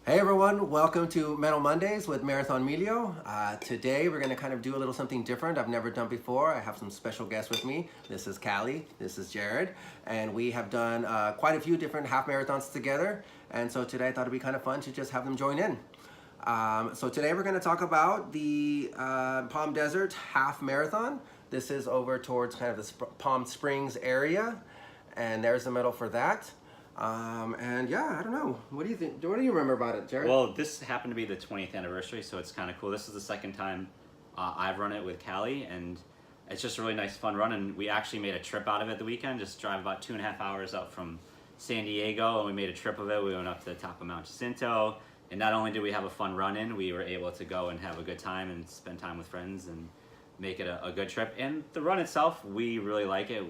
Hey everyone, welcome to Metal Mondays with MarathonMilio. Today we're going to kind of do a little something different I've never done before. I have some special guests with me. This is Callie, this is Jared, and we have done quite a few different half marathons together. And so today I thought it'd be kind of fun to just have them join in. So today we're going to talk about the Palm Desert Half Marathon. This is over towards kind of the Palm Springs area, and there's the medal for that. And yeah, I don't know. What do you think? What do you remember about it, Jared? Well, this happened to be the 20th anniversary, so it's kind of cool. This is the second time I've run it with Callie, and it's just a really nice, fun run. And we actually made a trip out of it the weekend. Just drive about 2.5 hours up from San Diego, and we made a trip of it. We went up to the top of Mount Jacinto, and not only did we have a fun run in, we were able to go and have a good time and spend time with friends and make it a good trip. And the run itself, we really like it.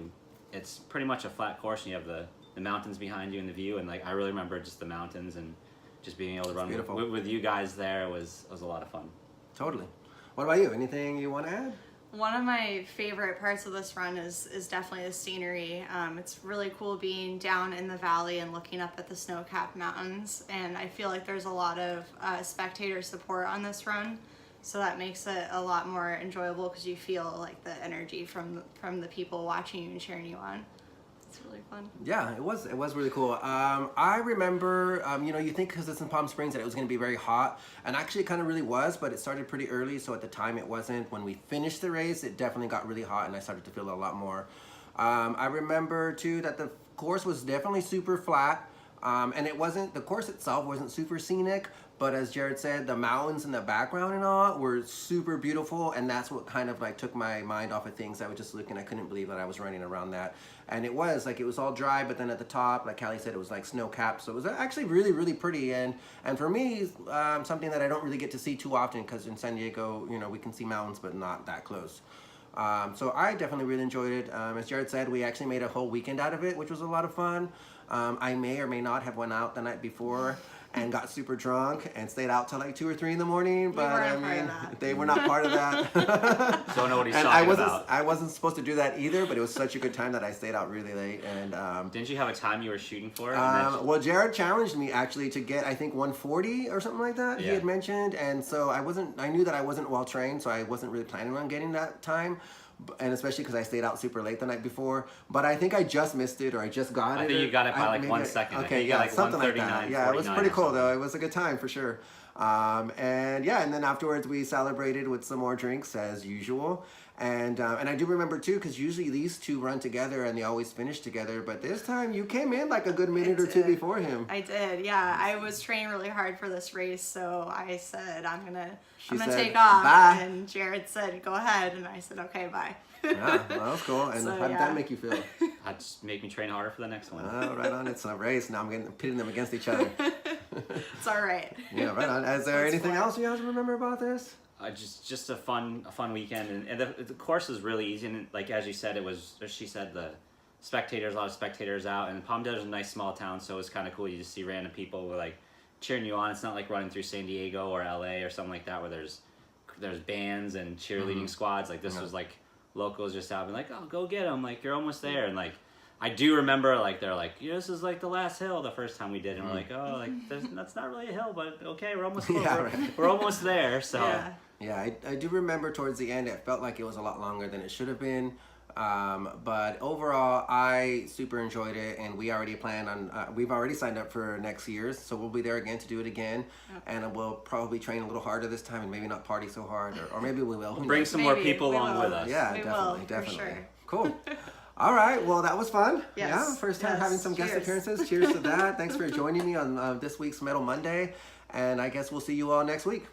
It's pretty much a flat course, and you have the mountains behind you and the view, and like I really remember just the mountains and just being able to run with you guys there was a lot of fun. Totally. What about you? Anything you want to add? One of my favorite parts of this run is definitely the scenery. It's really cool being down in the valley and looking up at the snow-capped mountains, and I feel like there's a lot of spectator support on this run, so that makes it a lot more enjoyable because you feel like the energy from the people watching you and cheering you on. It's really fun. Yeah, it was really cool. I remember, you think because it's in Palm Springs that it was going to be very hot, and actually it kind of really was, but it started pretty early, so at the time it wasn't. When we finished the race, it definitely got really hot, and I started to feel it a lot more. I remember too that the course was definitely super flat, and the course itself wasn't super scenic, but as Jared said, the mountains in the background and all were super beautiful, and that's what kind of like took my mind off of things. I was just looking, I couldn't believe that I was running around that. And it was all dry, but then at the top, like Callie said, it was like snow capped, so it was actually really, really pretty. And for me, something that I don't really get to see too often, because in San Diego, we can see mountains, but not that close. So I definitely really enjoyed it. As Jared said, we actually made a whole weekend out of it, which was a lot of fun. I may or may not have went out the night before and got super drunk and stayed out till like 2 or 3 in the morning, but I mean, they were not part of that. Don't know what he's talking about. I wasn't supposed to do that either, but it was such a good time that I stayed out really late. And didn't you have a time you were shooting for? Well, Jared challenged me actually to get, I think, 140 or something like that. Yeah. He had mentioned, and so I knew that I wasn't well trained, so I wasn't really planning on getting that time. And especially because I stayed out super late the night before, but I think I just missed it, or I just got it. I think you got it by like 1 second. Okay, you got like something like that. Yeah, it was pretty cool though. It was a good time for sure. And then afterwards we celebrated with some more drinks as usual. And I do remember too, because usually these two run together and they always finish together, but this time you came in like a good minute or two before him. I did, yeah. I was training really hard for this race, so I said I'm gonna take off. Bye. And Jared said, go ahead, and I said, okay, bye. Yeah, well, that was cool. And how did that make you feel? That just make me train harder for the next one. Right on. It's a race. Now I'm pitting them against each other. It's all right. Yeah, right on. Is there anything else you guys remember about this? Just a fun weekend, and the course is really easy. And like as you said, she said the spectators, a lot of spectators out, and Palm Desert is a nice small town, so it's kind of cool. You just see random people with like cheering you on. It's not like running through San Diego or LA or something like that where there's bands and cheerleading squads. Like this was like locals just out and like, oh, go get them, like you're almost there. And like I do remember like they're like, yeah, this is like the last hill the first time we did, and we're like, oh, like that's not really a hill, but okay, we're almost we're almost there. So yeah, I do remember towards the end it felt like it was a lot longer than it should have been, but overall I super enjoyed it, and we already plan on we've already signed up for next year's, so we'll be there again to do it again. And we'll probably train a little harder this time and maybe not party so hard, or maybe we will. Bring some more people along with us. Yeah, definitely. Sure. Cool. All right, well, that was fun. Yes. Yeah, first time having some guest appearances. Cheers to that. Thanks for joining me on this week's Metal Monday, and I guess we'll see you all next week.